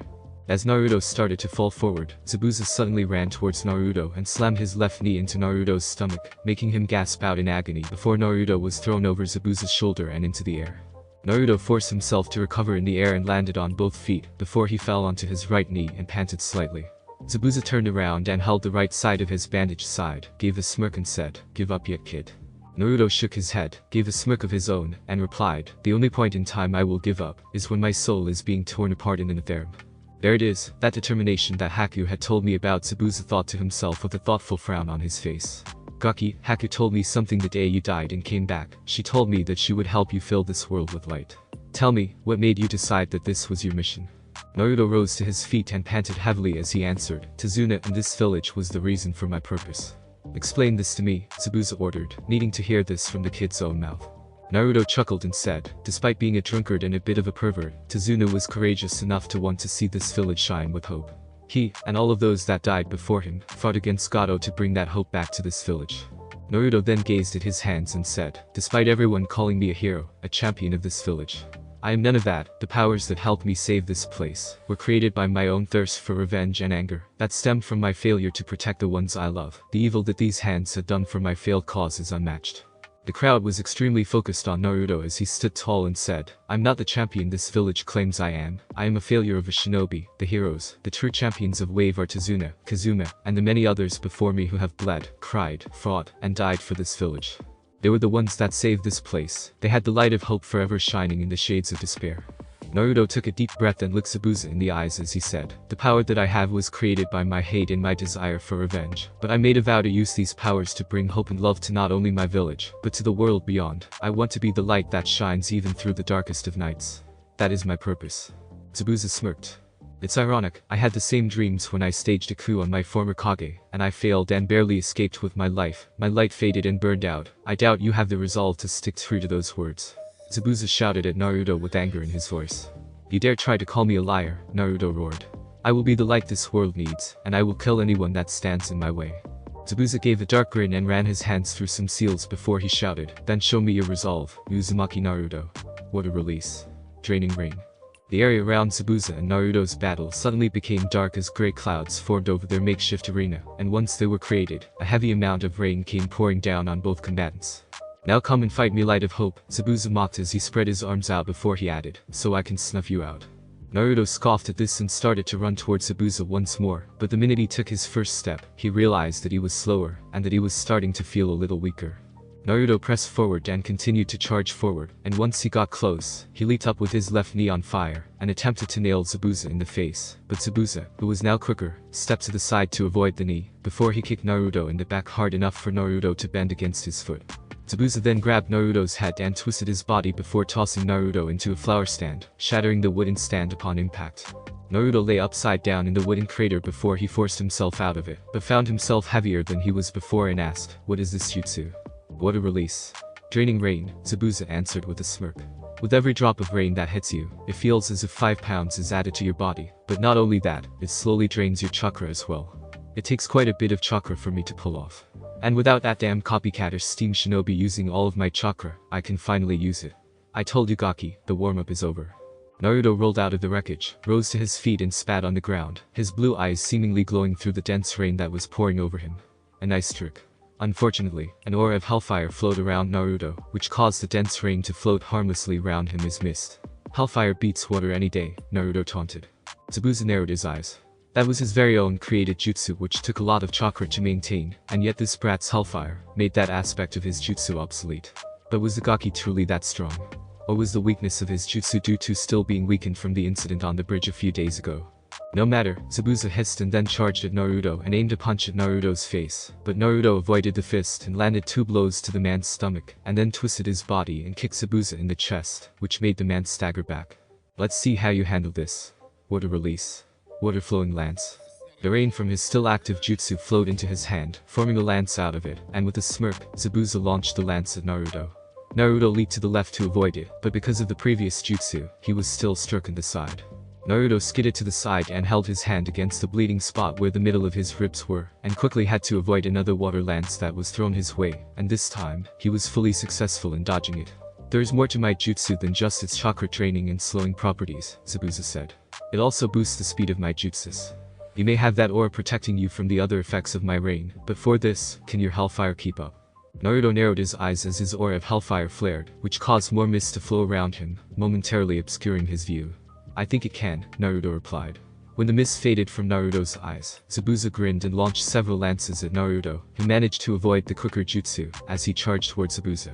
A: As Naruto started to fall forward, Zabuza suddenly ran towards Naruto and slammed his left knee into Naruto's stomach, making him gasp out in agony before Naruto was thrown over Zabuza's shoulder and into the air. Naruto forced himself to recover in the air and landed on both feet before he fell onto his right knee and panted slightly. Zabuza turned around and held the right side of his bandaged side, gave a smirk and said, "Give up yet, kid?" Naruto shook his head, gave a smirk of his own, and replied, "The only point in time I will give up is when my soul is being torn apart in an AFterlife." There it is, that determination that Haku had told me about, Zabuza thought to himself with a thoughtful frown on his face. "Gaki, Haku told me something the day you died and came back. She told me that she would help you fill this world with light. Tell me, what made you decide that this was your mission?" Naruto rose to his feet and panted heavily as he answered, "Tazuna and this village was the reason for my purpose." "Explain this to me," Zabuza ordered, needing to hear this from the kid's own mouth. Naruto chuckled and said, "Despite being a drunkard and a bit of a pervert, Tazuna was courageous enough to want to see this village shine with hope. He, and all of those that died before him, fought against Gato to bring that hope back to this village." Naruto then gazed at his hands and said, "Despite everyone calling me a hero, a champion of this village, I am none of that. The powers that helped me save this place were created by my own thirst for revenge and anger that stemmed from my failure to protect the ones I love. The evil that these hands had done for my failed cause is unmatched." The crowd was extremely focused on Naruto as he stood tall and said, "I'm not the champion this village claims I am a failure of a shinobi. The heroes, the true champions of Wave are Tazuna, Kazuma, and the many others before me who have bled, cried, fought, and died for this village. They were the ones that saved this place. They had the light of hope forever shining in the shades of despair." Naruto took a deep breath and looked Zabuza in the eyes as he said, "The power that I have was created by my hate and my desire for revenge. But I made a vow to use these powers to bring hope and love to not only my village, but to the world beyond. I want to be the light that shines even through the darkest of nights. That is my purpose." Zabuza smirked. "It's ironic, I had the same dreams when I staged a coup on my former Kage, and I failed and barely escaped with my life. My light faded and burned out. I doubt you have the resolve to stick true to those words." Zabuza shouted at Naruto with anger in his voice. "You dare try to call me a liar?" Naruto roared. "I will be the light this world needs, and I will kill anyone that stands in my way." Zabuza gave a dark grin and ran his hands through some seals before he shouted, "Then show me your resolve, Uzumaki Naruto." What a release. Draining rain. The area around Zabuza and Naruto's battle suddenly became dark as gray clouds formed over their makeshift arena, and once they were created, a heavy amount of rain came pouring down on both combatants. "Now come and fight me, light of hope," Zabuza mocked as he spread his arms out before he added, "so I can snuff you out." Naruto scoffed at this and started to run towards Zabuza once more, but the minute he took his first step, he realized that he was slower, and that he was starting to feel a little weaker. Naruto pressed forward and continued to charge forward, and once he got close, he leaped up with his left knee on fire, and attempted to nail Zabuza in the face, but Zabuza, who was now quicker, stepped to the side to avoid the knee, before he kicked Naruto in the back hard enough for Naruto to bend against his foot. Zabuza then grabbed Naruto's head and twisted his body before tossing Naruto into a flower stand, shattering the wooden stand upon impact. Naruto lay upside down in the wooden crater before he forced himself out of it, but found himself heavier than he was before and asked, "What is this jutsu?" "What a release. Draining rain," Zabuza answered with a smirk. "With every drop of rain that hits you, it feels as if 5 pounds is added to your body, but not only that, it slowly drains your chakra as well. It takes quite a bit of chakra for me to pull off. And without that damn copycat or steam shinobi using all of my chakra, I can finally use it. I told you, Gaki, the warm-up is over." Naruto rolled out of the wreckage, rose to his feet and spat on the ground, his blue eyes seemingly glowing through the dense rain that was pouring over him. "A nice trick." Unfortunately, an aura of hellfire flowed around Naruto, which caused the dense rain to float harmlessly around him as mist. Hellfire beats water any day, Naruto taunted. Zabuza narrowed his eyes. That was his very own created jutsu, which took a lot of chakra to maintain, and yet this brat's hellfire made that aspect of his jutsu obsolete. But was the Gaki truly that strong? Or was the weakness of his jutsu due to still being weakened from the incident on the bridge a few days ago? No matter, Zabuza hissed and then charged at Naruto and aimed a punch at Naruto's face, but Naruto avoided the fist and landed 2 blows to the man's stomach, and then twisted his body and kicked Zabuza in the chest, which made the man stagger back. Let's see how you handle this. Water release. Water flowing lance. The rain from his still active jutsu flowed into his hand, forming a lance out of it, and with a smirk, Zabuza launched the lance at Naruto. Naruto leaped to the left to avoid it, but because of the previous jutsu, he was still struck in the side. Naruto skidded to the side and held his hand against the bleeding spot where the middle of his ribs were, and quickly had to avoid another water lance that was thrown his way, and this time, he was fully successful in dodging it. There is more to my jutsu than just its chakra training and slowing properties, Zabuza said. It also boosts the speed of my jutsus. You may have that aura protecting you from the other effects of my rain, but for this, can your hellfire keep up? Naruto narrowed his eyes as his aura of hellfire flared, which caused more mist to flow around him, momentarily obscuring his view. I think it can, Naruto replied. When the mist faded from Naruto's eyes, Zabuza grinned and launched several lances at Naruto, who managed to avoid the quicker jutsu, as he charged towards Zabuza.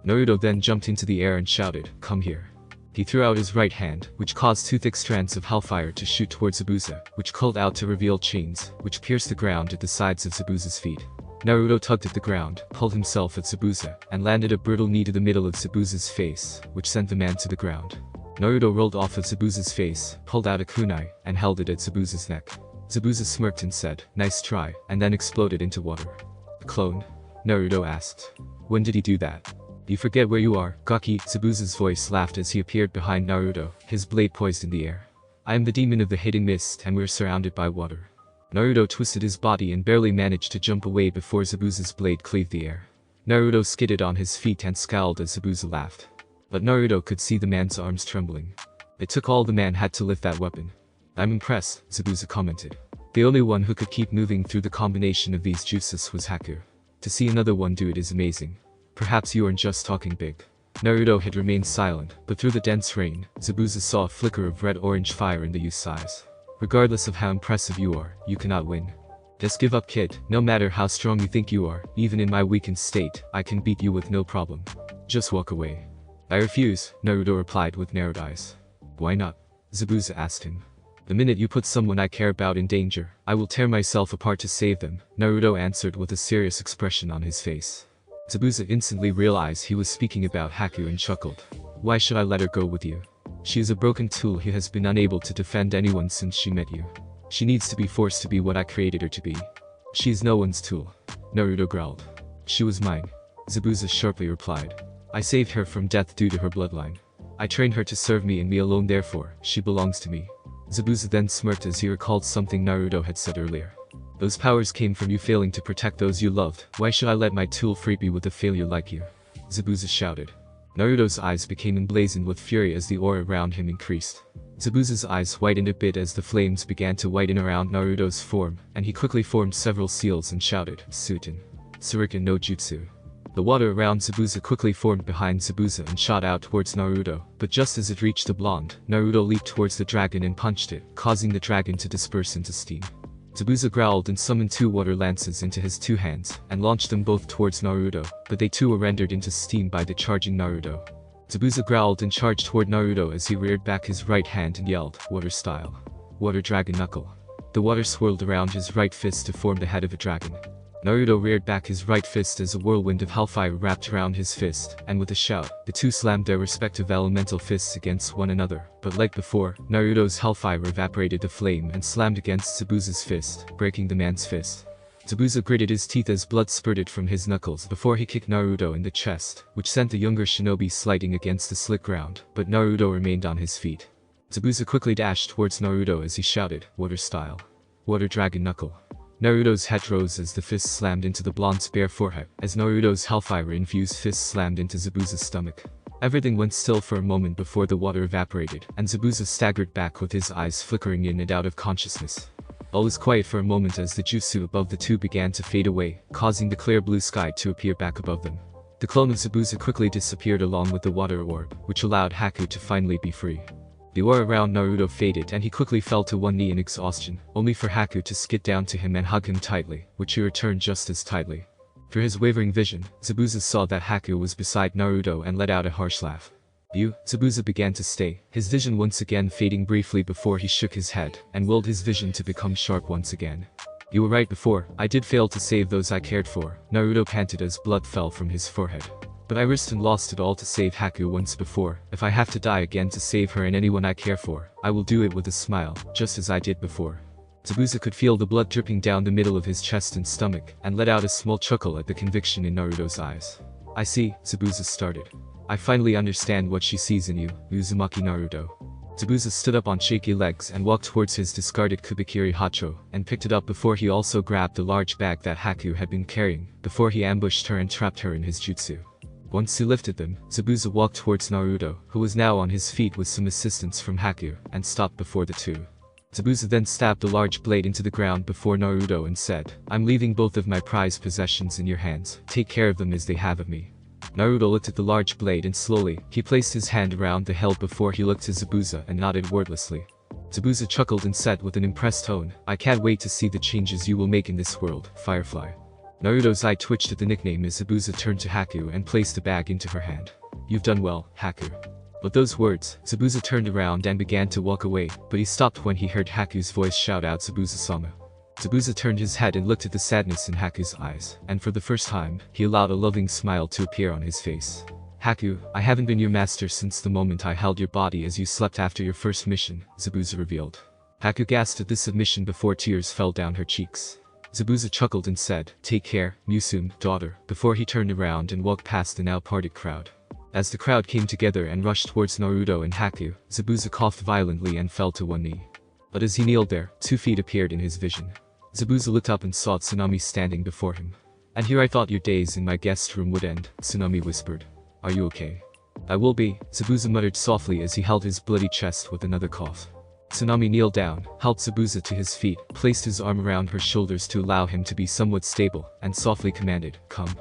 A: Naruto then jumped into the air and shouted, "Come here." He threw out his right hand, which caused 2 thick strands of hellfire to shoot towards Zabuza, which called out to reveal chains, which pierced the ground at the sides of Zabuza's feet. Naruto tugged at the ground, pulled himself at Zabuza, and landed a brutal knee to the middle of Zabuza's face, which sent the man to the ground. Naruto rolled off of Zabuza's face, pulled out a kunai, and held it at Zabuza's neck. Zabuza smirked and said, "Nice try," and then exploded into water. "Clone?" Naruto asked. "When did he do that? You forget where you are, Gaki." Zabuza's voice laughed as he appeared behind Naruto, his blade poised in the air. "I am the demon of the hidden mist and we're surrounded by water." Naruto twisted his body and barely managed to jump away before Zabuza's blade cleaved the air. Naruto skidded on his feet and scowled as Zabuza laughed. But Naruto could see the man's arms trembling. It took all the man had to lift that weapon. "I'm impressed," Zabuza commented. The only one who could keep moving through the combination of these jutsus was Haku. To see another one do it is amazing. Perhaps you aren't just talking big. Naruto had remained silent, but through the dense rain, Zabuza saw a flicker of red-orange fire in the youth's eyes. "Regardless of how impressive you are, you cannot win. Just give up, kid. No matter how strong you think you are, even in my weakened state, I can beat you with no problem. Just walk away." "I refuse," Naruto replied with narrowed eyes. "Why not?" Zabuza asked him. "The minute you put someone I care about in danger, I will tear myself apart to save them," Naruto answered with a serious expression on his face. Zabuza instantly realized he was speaking about Haku and chuckled. "Why should I let her go with you? She is a broken tool who has been unable to defend anyone since she met you. She needs to be forced to be what I created her to be. She is no one's tool," Naruto growled. "She was mine," Zabuza sharply replied. "I saved her from death due to her bloodline. I trained her to serve me and me alone, therefore, she belongs to me." Zabuza then smirked as he recalled something Naruto had said earlier. "Those powers came from you failing to protect those you loved. Why should I let my tool free be with a failure like you?" Zabuza shouted. Naruto's eyes became emblazoned with fury as the aura around him increased. Zabuza's eyes whitened a bit as the flames began to whiten around Naruto's form, and he quickly formed several seals and shouted, "Suiten. Shuriken no Jutsu." The water around Zabuza quickly formed behind Zabuza and shot out towards Naruto, but just as it reached the blonde, Naruto leaped towards the dragon and punched it, causing the dragon to disperse into steam. Zabuza growled and summoned 2 water lances into his 2 hands, and launched them both towards Naruto, but they too were rendered into steam by the charging Naruto. Zabuza growled and charged toward Naruto as he reared back his right hand and yelled, "Water style. Water dragon knuckle." The water swirled around his right fist to form the head of a dragon. Naruto reared back his right fist as a whirlwind of hellfire wrapped around his fist, and with a shout, the two slammed their respective elemental fists against one another, but like before, Naruto's hellfire evaporated the flame and slammed against Zabuza's fist, breaking the man's fist. Zabuza gritted his teeth as blood spurted from his knuckles before he kicked Naruto in the chest, which sent the younger shinobi sliding against the slick ground, but Naruto remained on his feet. Zabuza quickly dashed towards Naruto as he shouted, "Water style. Water dragon knuckle." Naruto's head rose as the fist slammed into the blonde's bare forehead, as Naruto's hellfire-infused fist slammed into Zabuza's stomach. Everything went still for a moment before the water evaporated, and Zabuza staggered back with his eyes flickering in and out of consciousness. All was quiet for a moment as the jutsu above the two began to fade away, causing the clear blue sky to appear back above them. The clone of Zabuza quickly disappeared along with the water orb, which allowed Haku to finally be free. The aura around Naruto faded and he quickly fell to one knee in exhaustion, only for Haku to skid down to him and hug him tightly, which he returned just as tightly. Through his wavering vision, Zabuza saw that Haku was beside Naruto and let out a harsh laugh. Zabuza began to stay, his vision once again fading briefly before he shook his head, and willed his vision to become sharp once again. You were right before, I did fail to save those I cared for, Naruto panted as blood fell from his forehead. But I risked and lost it all to save Haku once before, if I have to die again to save her and anyone I care for, I will do it with a smile, just as I did before. Zabuza could feel the blood dripping down the middle of his chest and stomach, and let out a small chuckle at the conviction in Naruto's eyes. I see, Zabuza started. I finally understand what she sees in you, Uzumaki Naruto. Zabuza stood up on shaky legs and walked towards his discarded Kubikiri Hacho, and picked it up before he also grabbed the large bag that Haku had been carrying, before he ambushed her and trapped her in his jutsu. Once he lifted them, Zabuza walked towards Naruto, who was now on his feet with some assistance from Haku, and stopped before the two. Zabuza then stabbed the large blade into the ground before Naruto and said, I'm leaving both of my prized possessions in your hands, take care of them as they have of me. Naruto looked at the large blade and slowly, he placed his hand around the hilt before he looked to Zabuza and nodded wordlessly. Zabuza chuckled and said with an impressed tone, I can't wait to see the changes you will make in this world, Firefly. Naruto's eye twitched at the nickname as Zabuza turned to Haku and placed the bag into her hand. You've done well, Haku. With those words, Zabuza turned around and began to walk away, but he stopped when he heard Haku's voice shout out Zabuza-sama. Zabuza turned his head and looked at the sadness in Haku's eyes, and for the first time, he allowed a loving smile to appear on his face. Haku, I haven't been your master since the moment I held your body as you slept after your first mission, Zabuza revealed. Haku gasped at this admission before tears fell down her cheeks. Zabuza chuckled and said, take care, Musume, daughter, before he turned around and walked past the now parted crowd. As the crowd came together and rushed towards Naruto and Haku, Zabuza coughed violently and fell to one knee. But as he kneeled there, 2 feet appeared in his vision. Zabuza looked up and saw Tsunami standing before him. And here I thought your days in my guest room would end, Tsunami whispered. Are you okay? I will be, Zabuza muttered softly as he held his bloody chest with another cough. Tsunami kneeled down, helped Zabuza to his feet, placed his arm around her shoulders to allow him to be somewhat stable, and softly commanded, come.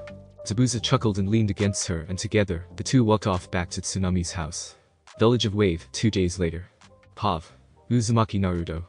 A: Zabuza chuckled and leaned against her and together, the two walked off back to Tsunami's house. Village of Wave, 2 days later. Pav. Uzumaki Naruto.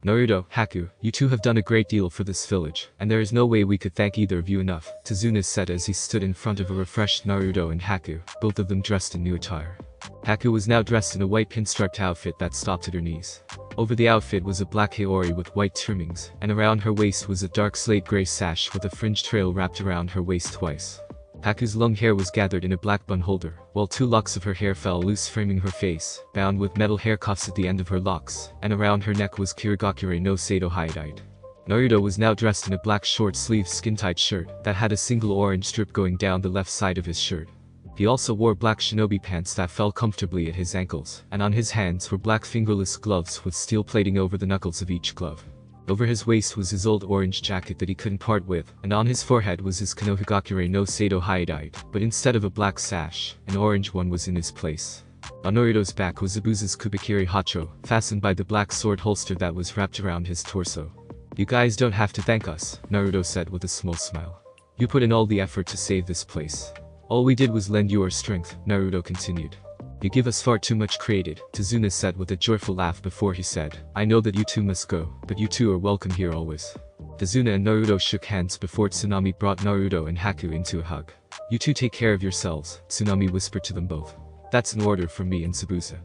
A: Naruto, Haku, you two have done a great deal for this village, and there is no way we could thank either of you enough, Tazuna said as he stood in front of a refreshed Naruto and Haku, both of them dressed in new attire. Haku was now dressed in a white pinstriped outfit that stopped at her knees. Over the outfit was a black haori with white trimmings, and around her waist was a dark slate gray sash with a fringe trail wrapped around her waist twice. Haku's long hair was gathered in a black bun holder, while 2 locks of her hair fell loose framing her face, bound with metal hair cuffs at the end of her locks, and around her neck was Kirigakure no Seido Hideite. Naruto was now dressed in a black short-sleeved skin-tight shirt that had a single orange strip going down the left side of his shirt. He also wore black shinobi pants that fell comfortably at his ankles, and on his hands were black fingerless gloves with steel plating over the knuckles of each glove. Over his waist was his old orange jacket that he couldn't part with, and on his forehead was his Konohagakure no Seido Hideite, but instead of a black sash, an orange one was in his place. On Naruto's back was Zabuza's Kubikiri Hacho, fastened by the black sword holster that was wrapped around his torso. You guys don't have to thank us, Naruto said with a small smile. You put in all the effort to save this place. All we did was lend you our strength, Naruto continued. You give us far too much credit, Tazuna said with a joyful laugh before he said, I know that you two must go, but you two are welcome here always. Tazuna and Naruto shook hands before Tsunami brought Naruto and Haku into a hug. You two take care of yourselves, Tsunami whispered to them both. That's an order from me and Zabuza.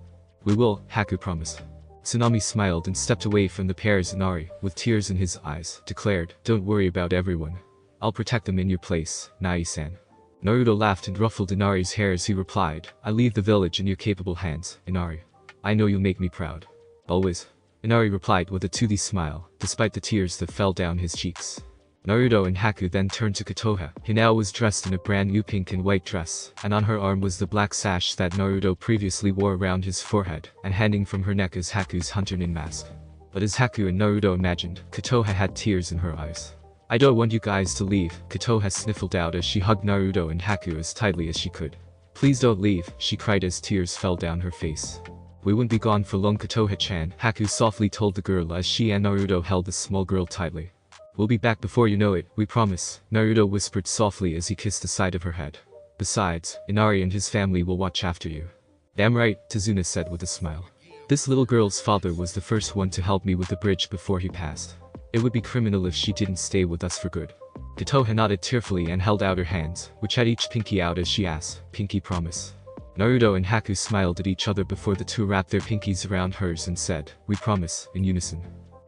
A: We will, Haku promised. Tsunami smiled and stepped away from the pair as Inari, with tears in his eyes, declared, don't worry about everyone. I'll protect them in your place, Nai-san. Naruto laughed and ruffled Inari's hair as he replied, I leave the village in your capable hands, Inari. I know you'll make me proud. Always. Inari replied with a 2D smile, despite the tears that fell down his cheeks. Naruto and Haku then turned to Kotoha. He now was dressed in a brand new pink and white dress, and on her arm was the black sash that Naruto previously wore around his forehead, and hanging from her neck is Haku's hunter nin mask. But as Haku and Naruto imagined, Kotoha had tears in her eyes. I don't want you guys to leave, Kotoha sniffled out as she hugged Naruto and Haku as tightly as she could. Please don't leave, she cried as tears fell down her face. We wouldn't be gone for long, Kotoha-chan, Haku softly told the girl as she and Naruto held the small girl tightly. We'll be back before you know it, we promise, Naruto whispered softly as he kissed the side of her head. Besides, Inari and his family will watch after you. Damn right, Tazuna said with a smile. This little girl's father was the first one to help me with the bridge before he passed. It would be criminal if she didn't stay with us for good. Kotoha nodded tearfully and held out her hands, which had each pinky out as she asked, "Pinky promise?" Naruto and Haku smiled at each other before the two wrapped their pinkies around hers and said, "We promise," in unison.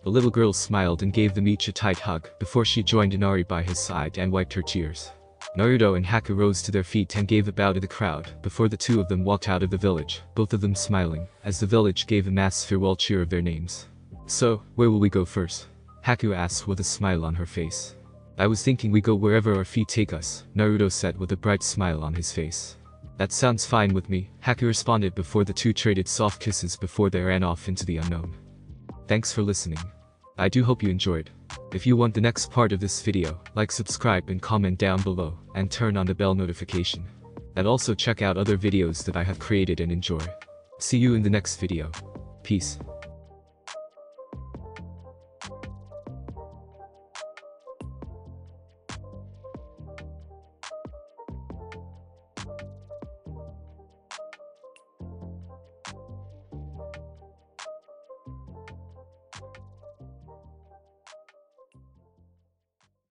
A: The little girl smiled and gave them each a tight hug before she joined Inari by his side and wiped her tears. Naruto and Haku rose to their feet and gave a bow to the crowd before the two of them walked out of the village, both of them smiling, as the village gave a mass farewell cheer of their names. "So, where will we go first?" Haku asked with a smile on her face. "I was thinking we go wherever our feet take us," Naruto said with a bright smile on his face. "That sounds fine with me," Haku responded before the two traded soft kisses before they ran off into the unknown. Thanks for listening. I do hope you enjoyed. If you want the next part of this video, like, subscribe and comment down below, and turn on the bell notification. And also check out other videos that I have created and enjoy. See you in the next video. Peace.